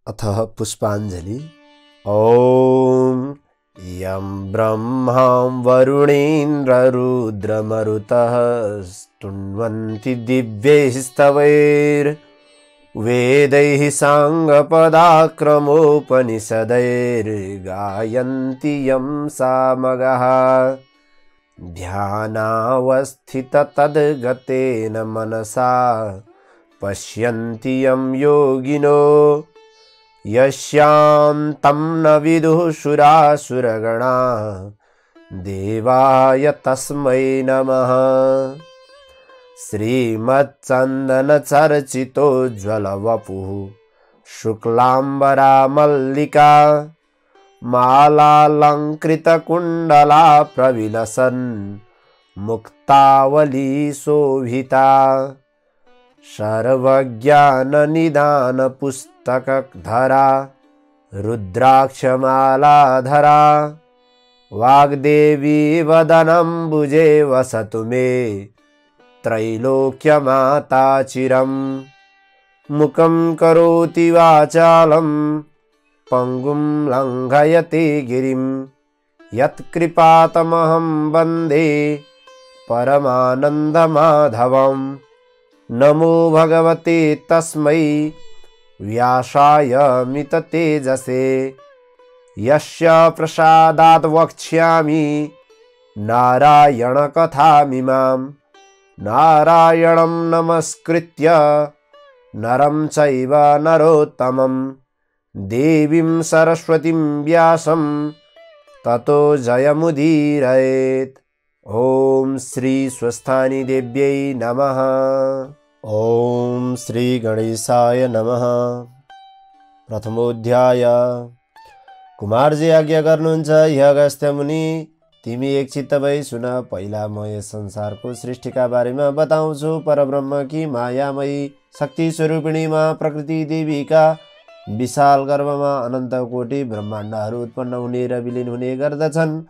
अथ पुष्पाञ्जलि। ॐ यं ब्रह्मां वरुणेन्द्ररुद्रमरुतः स्तुन्वन्ति दिव्यैस्तवैर्वेदैः साङ्गपदाक्रमोपनिषदैर्गायन्ति यं सामगाः ध्यानावस्थिततद्गतेन मनसा पश्यन्ति यं योगिनो यस्यान्तं न विदुः सुरासुरगणा देवाय तस्मै नमः। श्रीमच्चन्दनचर्चितोज्ज्वलवपुः शुक्लाम्बरा मल्लिका मालालङ्कृतकुण्डला प्रविलसन् मुक्तावली शोभिता सर्वज्ञाननिदानपुस्तकधरा रुद्राक्षमालाधरा वाग्देवी वदनम्बुजे वसतु मे त्रैलोक्यमाता चिरम्। मुखं करोति वाचालं पङ्गुं लङ्घयते गिरिं यत्कृपातमहं वन्दे परमानन्दमाधवम्। नमो भगवते तस्मै व्यासाय मिततेजसे यस्य प्रसादात् वक्ष्यामि नारायणकथामिमां। नारायणं नमस्कृत्य नरं चैव नरोत्तमं देवीं सरस्वतीं व्यासं ततो जयमुदीरयेत्। ओम श्री स्वस्थानी देव्यै नमः। ओम श्री गणेशाय नमः। प्रथमोध्याय। कुमारजी आज्ञा गर्नुहुन्छ, हे अगस्त्य मुनि, तिमी एकचित्त भई सुन। पहिला म यस संसारको सृष्टिका बारेमा बताउँछु। परब्रह्म कि मायामयी शक्ति स्वरूपिणी माँ प्रकृति देवीका विशाल गर्भमा अनन्त कोटि ब्रह्माण्डहरू उत्पन्न हुने र विलीन हुने गर्दछन्।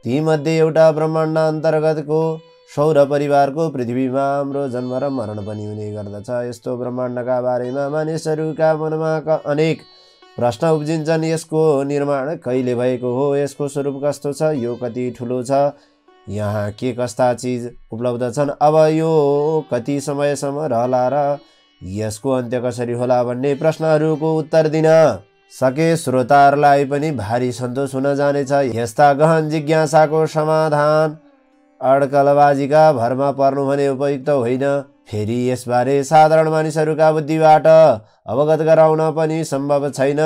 ती मध्ये एउटा ब्रह्माण्ड अन्तर्गतको सौर परिवारको पृथ्वीमा हाम्रो जन्म र मरण पनि हुने गर्दछ। यस्तो ब्रह्माण्डका बारेमा मानिसहरूका मनमा अनेक प्रश्न उब्जिन्छन्। यसको निर्माण कहिले भएको हो? यसको स्वरूप कस्तो छ? यो कति ठुलो छ? यहाँ के कस्ता चिज उपलब्ध छन्? अब यो कति समयसम्म रहला र यसको अन्त्य कसरी होला भन्ने प्रश्नहरूको उत्तर दिन सके श्रोताहरूलाई पनि भारी सन्तोष हुन जानेछ। यस्ता गहन जिज्ञासाको समाधान अड्कलबाजीका भरमा पर्नु भने उपयुक्त होइन। फेरि यसबारे साधारण मानिसहरूका बुद्धिबाट अवगत गराउन पनि सम्भव छैन।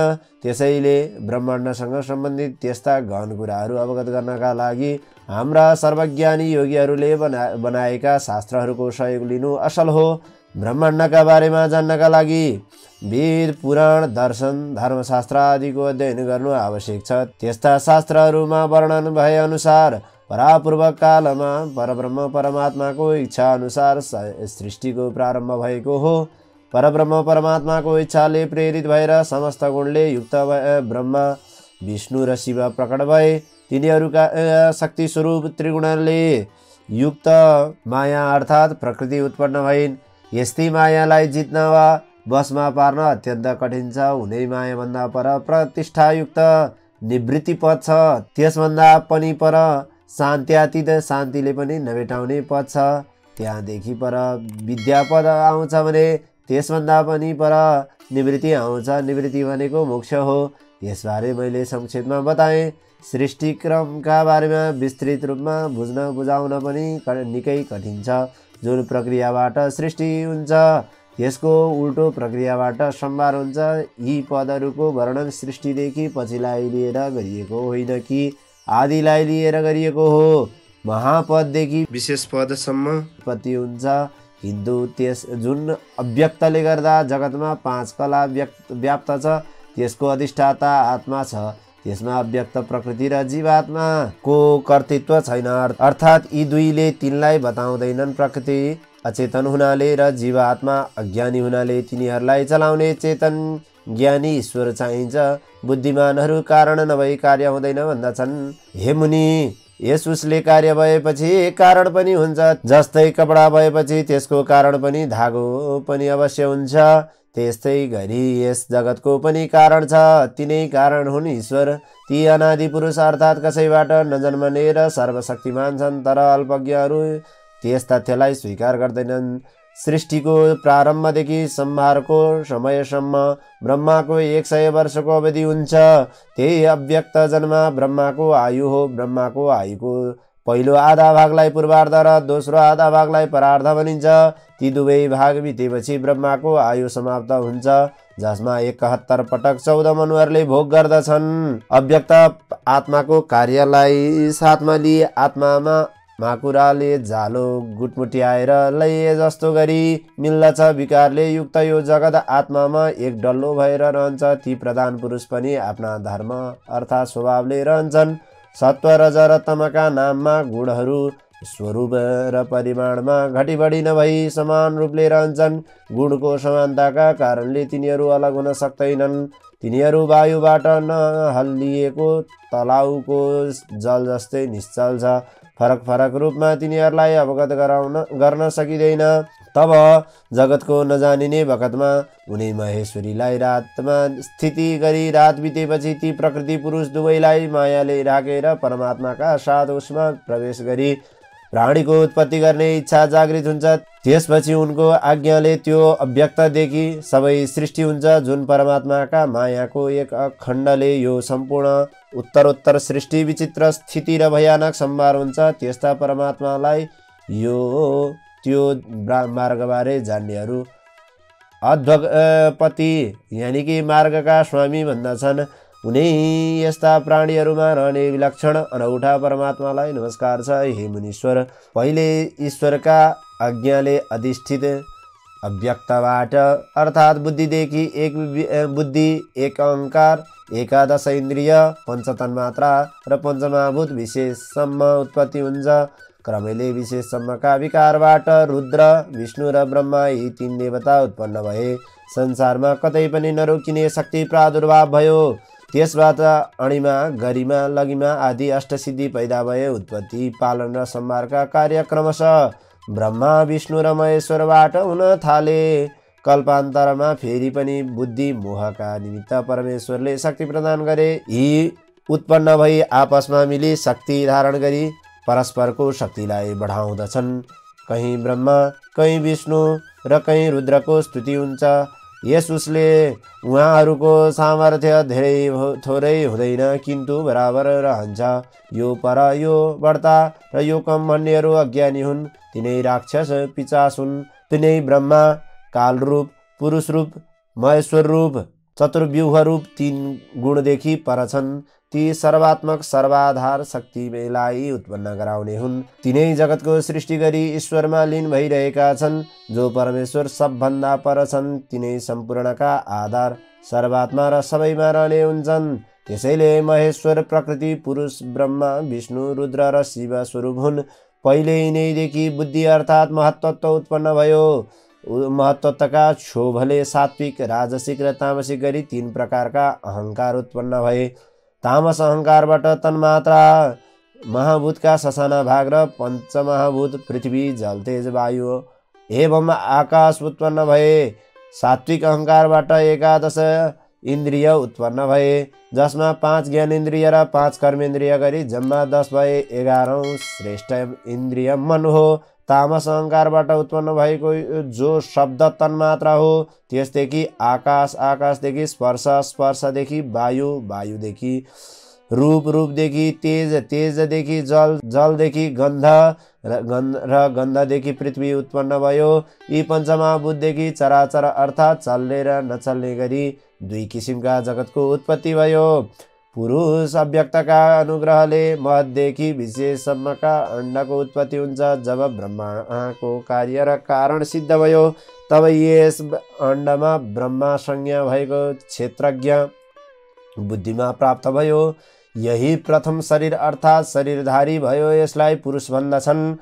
त्यसैले ब्रह्माण्डसँग सम्बन्धित त्यस्ता गहन कुराहरू अवगत गर्नका लागि हाम्रा सर्वज्ञानी योगीहरूले बनाएका शास्त्रहरूको सहयोग लिनु असल हो। ब्रह्माण्डका बारेमा जान्नका लागि वेद, पुराण, दर्शन, धर्मशास्त्र आदिको अध्ययन गर्नु आवश्यक छ। त्यस्ता शास्त्रहरूमा वर्णन भए अनुसार परापूर्व कालमा परब्रह्म परमात्माको इच्छा अनुसार सृष्टिको प्रारम्भ भएको हो। परब्रह्म परमात्माको इच्छाले प्रेरित भएर समस्त गुणले युक्त ब्रह्मा, विष्णु र शिव प्रकट भए। तिनीहरूका शक्ति स्वरूप त्रिगुणले युक्त माया अर्थात् प्रकृति उत्पन्न भइन्। यस्तै मायालाई जित्न वा बसमा पार्न अत्यन्त कठिन छ। हुने मायाभन्दा पर प्रतिष्ठायुक्त निवृत्ति पद छ। त्यसभन्दा पनि पर शान्त्यातीत शान्तिले पनि नभेटाउने पद छ। त्यहाँदेखि पर विद्यापद आउँछ भने त्यसभन्दा पनि पर निवृत्ति आउँछ। निवृत्ति भनेको मोक्ष हो। यसबारे मैले संक्षेपमा बताएँ। सृष्टिक्रमका बारेमा विस्तृत रूपमा बुझ्न बुझाउन पनि निकै कठिन छ। जुन प्रक्रियाबाट सृष्टि हुन्छ त्यसको उल्टो प्रक्रियाबाट संहार हुन्छ। यी पदहरूको वर्णन सृष्टिदेखि पछिलाई लिएर गरिएको होइन कि आदिलाई लिएर गरिएको हो। महापददेखि विशेष पदसम्म उत्पत्ति हुन्छ। किन्तु त्यस जुन अव्यक्तले गर्दा जगतमा 5 कला व्याप्त छ त्यसको अधिष्ठाता आत्मा छ। त्यसमा अव्यक्त प्रकृति र जीवात्माको कर्तृत्व छैन। अर्थात् यी दुईले तिनलाई बताउँदैनन्। प्रकृति अचेतन हुनाले र जीवात्मा अज्ञानी हुनाले तिनीहरूलाई चलाउने चेतन ज्ञानी ईश्वर चाहिन्छ। बुद्धिमानहरू कारण नभई कार्य हुँदैन भन्दछन्। हे मुनि, यस उसले कार्य भएपछि कारण पनि हुन्छ। जस्तै कपडा भएपछि त्यसको कारण पनि धागो पनि अवश्य हुन्छ। त्यस्तै गरी यस जगतको पनि कारण छ, तिनै कारण हुन् ईश्वर। ती अनादि पुरुष अर्थात् कसैबाट नजन्मने र सर्वशक्तिमान छन्, तर अल्पज्ञहरू त्यस तथ्यलाई स्वीकार गर्दैनन्। सृष्टिको प्रारम्भदेखि संहारको समयसम्म ब्रह्माको 100 वर्षको अवधि हुन्छ। त्यही अव्यक्त जन्म ब्रह्माको आयु हो। ब्रह्माको आयुको पहिलो आधा भागलाई पूर्वार्ध र दोस्रो आधा भागलाई परार्ध भनिन्छ। ती दुवै भाग बितेपछि ब्रह्माको आयु समाप्त हुन्छ, जसमा 71 पटक 14 मनुहरूले भोग गर्दछन्। अव्यक्त आत्माको कार्यलाई साथमा लिए आत्मामा माकुराले जालो गुटमुट्याएर लैए जस्तो गरी मिल्दछ। विकारले युक्त यो जगत आत्मामा एक डल्लो भएर रहन्छ। ती प्रधान पुरुष पनि आफ्ना धर्म अर्थात् स्वभावले रहन्छन्। सत्व रज र तमका नाममा गुणहरू स्वरूप र परिमाणमा घटिबढी नभई समान रूपले रहन्छन्। गुणको समानताका कारणले तिनीहरू अलग हुन सक्दैनन्। तिनीहरू वायुबाट नहल्लिएको तलाउको जल जस्तै निश्चल छ। फरक फरक रूपमा तिनीहरूलाई अवगत गर्न सकिँदैन। तब जगतको नजानिने बखतमा उनी महेश्वरीलाई रातमा स्थिति गरी रात बितेपछि ती प्रकृति पुरुष दुवैलाई मायाले राखेर परमात्माका साथ उसमा प्रवेश गरी प्राणीको उत्पत्ति गर्ने इच्छा जागृत हुन्छ। त्यसपछि उनको आज्ञाले त्यो अव्यक्तदेखि सबै सृष्टि हुन्छ, जुन परमात्माका मायाको एक खण्डले यो सम्पूर्ण उत्तरोत्तर सृष्टि विचित्र स्थिति र भयानक सम्भार हुन्छ। त्यस्ता परमात्मालाई यो त्यो मार्गबारे जान्नेहरू अध्वपति यानि कि मार्गका स्वामी भन्दछन्। उनी यस्ता प्राणीहरूमा रहने विलक्षण अनौठा परमात्मालाई नमस्कार छ। हे मुनीश्वर, पहिले ईश्वरका आज्ञाले अधिष्ठित अव्यक्तबाट अर्थात् बुद्धिदेखि एक बुद्धि, एक अहङ्कार, एकादश इन्द्रिय, पञ्चतन्मात्रा र पञ्चमहाभूत विशेषसम्म उत्पत्ति हुन्छ। क्रमले विशेषसम्मका विकारबाट रुद्र, विष्णु र ब्रह्मा यी 3 देवता उत्पन्न भए। संसारमा कतै पनि नरोकिने शक्ति प्रादुर्भाव भयो। त्यसबाट अणिमा, गरिमा, लघिमा आदि अष्टसिद्धि पैदा भए। उत्पत्ति, पालन र संहारका कार्य क्रमशः ब्रह्मा, विष्णु र महेश्वरबाट हुन थाले। कल्पान्तरमा फेरि पनि बुद्धि मोहका निमित्त परमेश्वरले शक्ति प्रदान गरे। यी उत्पन्न भई आपसमा मिली शक्ति धारण गरी परस्परको शक्तिलाई बढाउँदछन्। कहीँ ब्रह्मा, कहीँ विष्णु र कहीँ रुद्रको स्तुति हुन्छ। यस उसले उहाँहरूको सामर्थ्य धेरै थोरै हुँदैन, किन्तु बराबर रहन्छ। यो पर, यो बढ्ता र यो कम भन्नेहरू अज्ञानी हुन्। तिनै राक्षस पिचास हुन्। तिनै ब्रह्मा काल रूप, पुरुष रूप, महेश्वर रूप, चतुर्व्यूह रूप 3 गुणदेखि पर छन्। ती सर्वात्मक सर्वाधार शक्तिलाई उत्पन्न गराउने हुन्। तिनै जगतको सृष्टि गरी ईश्वरमा लीन भइरहेका छन्, जो परमेश्वर सबभन्दा पर छन्। तिनै सम्पूर्णका आधार सर्वात्मा र सबैमा रहने हुन्छन्। त्यसैले महेश्वर प्रकृति पुरुष ब्रह्मा, विष्णु, रुद्र र शिव स्वरूप हुन्। पहिले यिनैदेखि बुद्धि अर्थात् महत्त्व उत्पन्न भयो। महत्त्वका क्षोभले सात्विक, राजसिक र तामसिक गरी 3 प्रकारका अहङ्कार उत्पन्न भए। तामस अहङ्कारबाट तन्मात्रा, महाभूतका ससाना भाग र पञ्चमहाभूत पृथ्वी, जल, तेज, वायु एवं आकाश उत्पन्न भए। सात्विक अहङ्कारबाट एकादश इन्द्रिय उत्पन्न भए, जसमा 5 ज्ञानेन्द्रिय र 5 कर्मेन्द्रिय गरी जम्मा 10 भए। 11औं श्रेष्ठ इन्द्रिय मन हो। तामस अहङ्कारबाट उत्पन्न भएको जो शब्द तन्मात्रा हो, त्यसदेखि आकाश, आकाशदेखि स्पर्श, स्पर्शदेखि वायु, वायुदेखि रूप, रूपदेखि तेज, तेजदेखि जल, जलदेखि गन्ध र गन्धदेखि पृथ्वी उत्पन्न भयो। यी पञ्चमहाभूतदेखि चराचर अर्थात् चल्ने र नचल्ने गरी 2 किसिमका जगतको उत्पत्ति भयो। पुरुष अव्यक्तका अनुग्रहले महतदेखि विशेषसम्मका अण्डको उत्पत्ति हुन्छ। जब ब्रह्माको कार्य र कारण सिद्ध भयो, तब यस अण्डमा ब्रह्मा संज्ञा भएको क्षेत्रज्ञ बुद्धिमा प्राप्त भयो। यही प्रथम शरीर अर्थात् शरीरधारी भयो। यसलाई पुरुष भन्दछन्।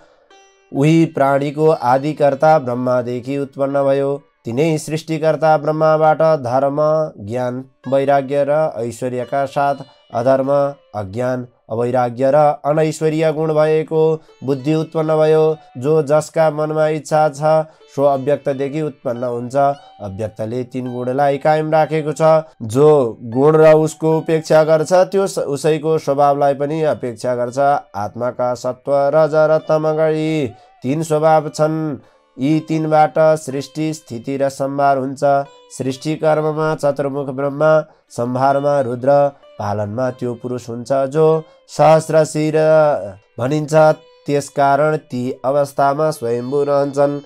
उही प्राणीको आदिकर्ता ब्रह्मादेखि उत्पन्न भयो। तिनै सृष्टिकर्ता ब्रह्माबाट धर्म, ज्ञान, वैराग्य र ऐश्वर्यका साथ अधर्म, अज्ञान, अवैराग्य र अनैश्वर्य गुण भएको बुद्धि उत्पन्न भयो। जो जसका मनमा इच्छा छ सो अव्यक्तदेखि उत्पन्न हुन्छ। अव्यक्तले तीन गुणलाई कायम राखेको छ। जो गुण र उसको उपेक्षा गर्छ त्यो उसैको स्वभावलाई पनि अपेक्षा गर्छ। आत्माका सत्व, रज र तम गरी तीन स्वभाव छन्। यी तीनबाट सृष्टि, स्थिति र संहार हुन्छ। सृष्टि कर्ममा चतुर्मुख ब्रह्मा, संहारमा रुद्र, पालनमा त्यो पुरुष हुन्छ जो सहस्र शिर भनिन्छ। त्यसकारण ती अवस्थामा स्वयम्भू रहन्छन्।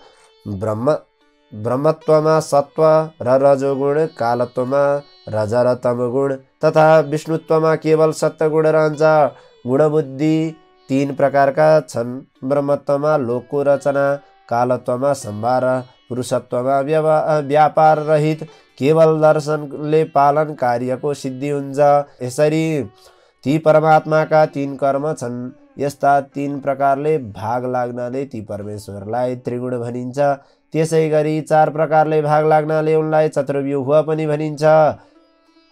ब्रह्मत्वमा सत्व र रजोगुण, कालत्वमा रज र तमगुण तथा विष्णुत्वमा केवल सत्वगुण रहन्छ। गुणबुद्धि तीन प्रकारका छन्। ब्रह्मत्वमा लोकको रचना, कालत्वमा संहार, पुरुषत्वमा व्यापार रहित केवल दर्शनले पालन कार्यको सिद्धि हुन्छ। यसरी ती परमात्माका तीन कर्म छन्। यस्ता तीन प्रकारले भाग लाग्नाले ती परमेश्वरलाई त्रिगुण भनिन्छ। त्यसै गरी चार प्रकारले भाग लाग्नाले उनलाई चतुर्व्यूह पनि भनिन्छ।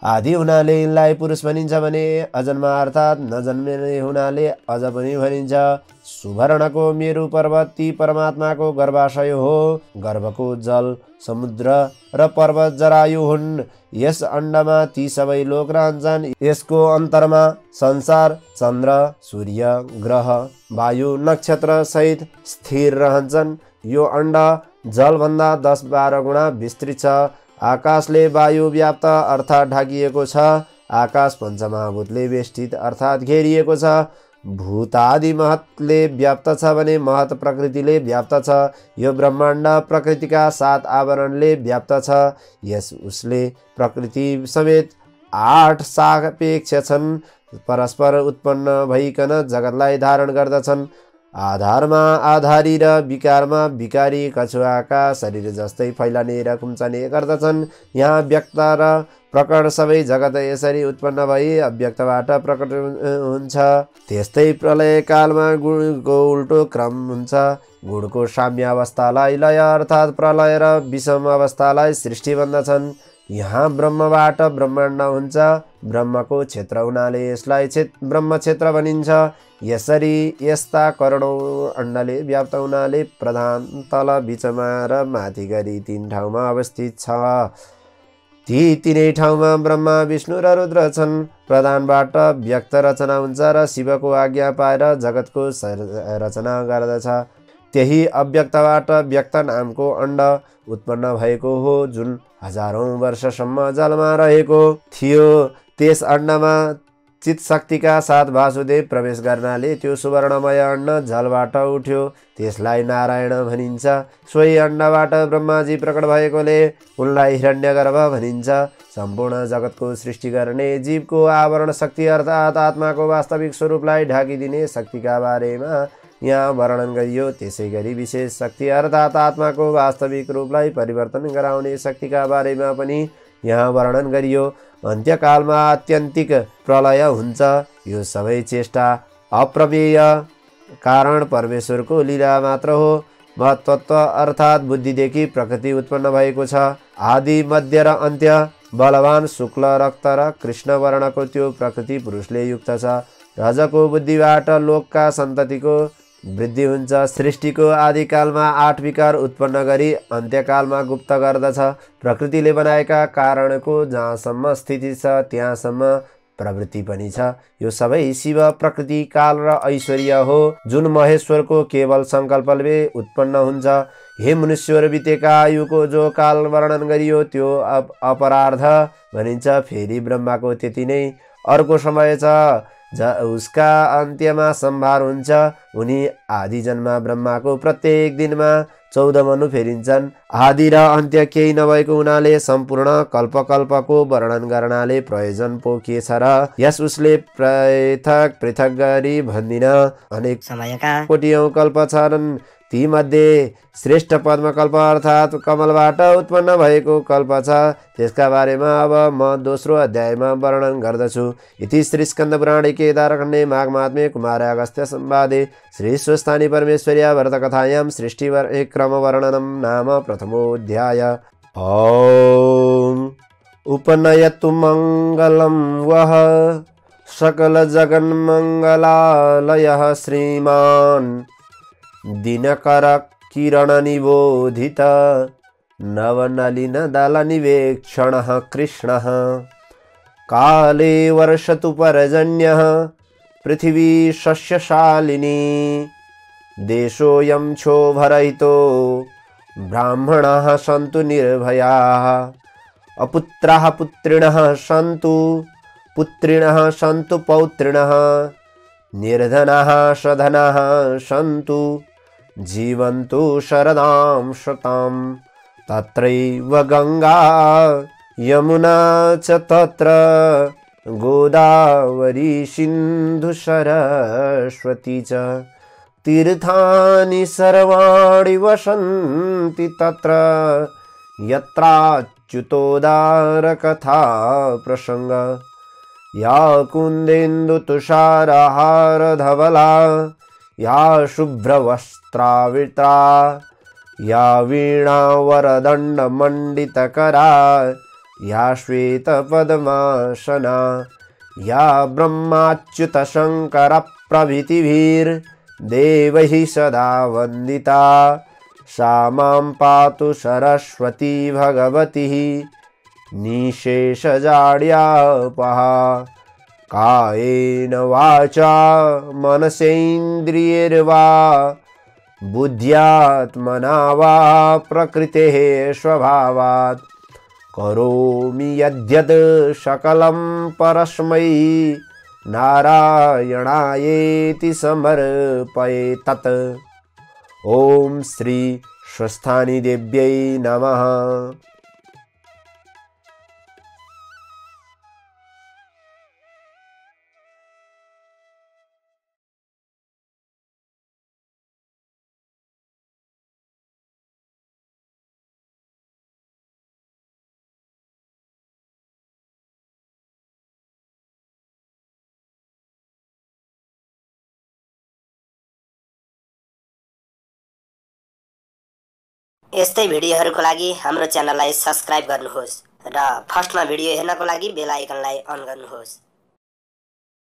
आदि हुनाले यिनलाई पुरुष भनिन्छ भने अजन्मा अर्थात् नजन्मिने हुनाले अज पनि भनिन्छ। सुवर्णको मेरु पर्वत ती परमात्माको गर्भाशय हो। गर्भको जल समुद्र र पर्वत जरायु हुन्। यस अण्डमा ती सबै लोक रहन्छन्। यसको अन्तरमा संसार, चन्द्र, सूर्य, ग्रह, वायु, नक्षत्र सहित स्थिर रहन्छन्। यो अण्ड जलभन्दा 10-12 गुणा विस्तृत छ। आकाशले वायु व्याप्त अर्थात् ढाकिएको छ। आकाश पञ्चमहाभूतले वेष्टित अर्थात् घेरिएको छ। भूतादि महतले व्याप्त छ भने महत प्रकृतिले व्याप्त छ। यो ब्रह्माण्ड प्रकृतिका 7 आवरणले व्याप्त छ। यस उसले प्रकृति समेत 8 सापेक्ष छन्। परस्पर उत्पन्न भइकन जगतलाई धारण गर्दछन्। आधारमा आधारी र विकारमा विकारी कछुवाका शरीर जस्तै फैलने र खुम्चने गर्दछन्। यहाँ व्यक्त र प्रकट सबै जगत यसरी उत्पन्न भई अव्यक्तबाट प्रकट हुन्छ। त्यस्तै प्रलय कालमा गुणको उल्टो क्रम हुन्छ। गुणको साम्य अवस्थालाई लय अर्थात् प्रलय र विषम अवस्थालाई सृष्टि भन्दछन्। यहाँ ब्रह्मबाट ब्रह्माण्ड हुन्छ। ब्रह्मको क्षेत्र हुनाले यसलाई ब्रह्म क्षेत्र भनिन्छ। यसरी यस्ता करोडौं अण्डले व्याप्त हुनाले प्रधान, तल, बिचमा र माथि गरी 3 ठाउँमा अवस्थित छ। ती तीनै ठाउँमा ब्रह्मा, विष्णु र रुद्र छन्। प्रधानबाट व्यक्त रचना हुन्छ र शिवको आज्ञा पाएर जगतको रचना गर्दछ। त्यही अव्यक्तबाट व्यक्त नामको अण्ड उत्पन्न भएको हो जुन हजारौं वर्षसम्म जलमा रहेको थियो। त्यस अण्डमा चित शक्तिका साथ वासुदेव प्रवेश गर्नाले त्यो सुवर्णमय अण्ड जलबाट उठ्यो। त्यसलाई नारायण भनिन्छ। सोही अण्डबाट ब्रह्माजी प्रकट भएकोले उनलाई हिरण्यगर्भ भनिन्छ। सम्पूर्ण जगतको सृष्टि गर्ने जीवको आवरण शक्ति अर्थात् आत्माको वास्तविक स्वरूपलाई ढाकिदिने शक्तिका बारेमा यहाँ वर्णन गरियो। त्यसै गरी विशेष शक्ति अर्थात् आत्माको वास्तविक रूपलाई परिवर्तन गराउने शक्तिका बारेमा पनि यहाँ वर्णन गरियो। अन्त्यकालमा आत्यन्तिक प्रलय हुन्छ। यो सबै चेष्टा अप्रमेय कारण परमेश्वरको लीला मात्र हो। महत्त्व अर्थात् बुद्धिदेखि प्रकृति उत्पन्न भएको छ। आदि, मध्य र अन्त्य बलवान शुक्ल रक्त र कृष्ण वर्णको त्यो प्रकृति पुरुषले युक्त छ। रजको बुद्धिबाट लोकका सन्ततिको वृद्धि हुन्छ। सृष्टिको आदिकालमा 8 विकार उत्पन्न गरी अन्त्यकालमा गुप्त गर्दछ। प्रकृतिले बनाएका कारणको जहाँसम्म स्थिति छ त्यहाँसम्म प्रवृत्ति पनि छ। यो सबै शिव, प्रकृति, काल र ऐश्वर्य हो जुन महेश्वरको केवल सङ्कल्पले उत्पन्न हुन्छ। हे मनुष्य, बितेका आयुको जो काल वर्णन गरियो त्यो अपरार्ध भनिन्छ। फेरि ब्रह्माको त्यति नै अर्को समय छ उसका अन्त्यमा संहार हुन्छ। उनी आदि जन्म ब्रह्माको प्रत्येक दिनमा 14 मनु फेरिन्छन्। आदि र अन्त्य केही नभएको हुनाले सम्पूर्ण कल्पकल्पको वर्णन गर्नाले प्रयोजन पो के छ र? यस उसले पृथक पृथक गरी भन्दिन। अनेक समयका कोटियौं कल्प छन्। ती मध्ये श्रेष्ठ पद्मकल्प अर्थात् कमलबाट उत्पन्न भएको कल्प छ। त्यसका बारेमा अब म दोस्रो अध्यायमा वर्णन गर्दछु। इति श्री स्कन्द पुराणे केदारखण्डे माघ महात्म्ये कुमार अगस्त्य संवादे श्री स्वस्थानी परमेश्वर्या व्रतकथायां सृष्टि क्रम वर्णनम नाम प्रथमोऽध्याय। ओम उपनयतु मंगलम वह सकल जगन्मङ्गलालयः श्रीमान् दिनकर किरण निबोधित नवनलिनदलनिवेक्षणः कृष्णः काले वर्षतु पर्जन्यः पृथिवी शस्यशालिनी देशोऽयं क्षोभरहितो ब्राह्मणाः सन्तु निर्भयाः अपुत्राः पुत्रिणः सन्तु पुत्रिणः सन्तु पौत्रिणः निर्धनाः सधनाः सन्तु जीवन्तु शरदां शताम् तत्रैव गंगा यमुना च तत्र गोदावरी सिन्धु सरस्वती च तीर्थानि सर्वाणि वसन्ति तत्र यत्राच्युतोदार कथा प्रसंग या कुन्देन्दु तुषारहार धवला या शुभ्रवस्त्रावृता या वीणा वरदंड मंडितकरा या श्वेत पद्मासना या ब्रह्माच्युत शंकर प्रभृतिभिर्देवैः सदा वंदिता सा मां पातु सरस्वती भगवती निशेषजाड्यापहा कायेन वाचा मनसेन्द्रियैर्वा बुद्ध्यात्मना वा प्रकृतेः स्वभावात् करोमि यद्यत् सकलं परस्मै नारायणायेति समर्पये तत्। ओम श्री स्वस्थानी देव्यै नमः। यस्तै भिडियोहरुको लागि हाम्रो च्यानललाई सब्स्क्राइब गर्नुहोस् र फर्स्टमा भिडियो हेर्नको लागि बेल आइकनलाई अन गर्नुहोस्।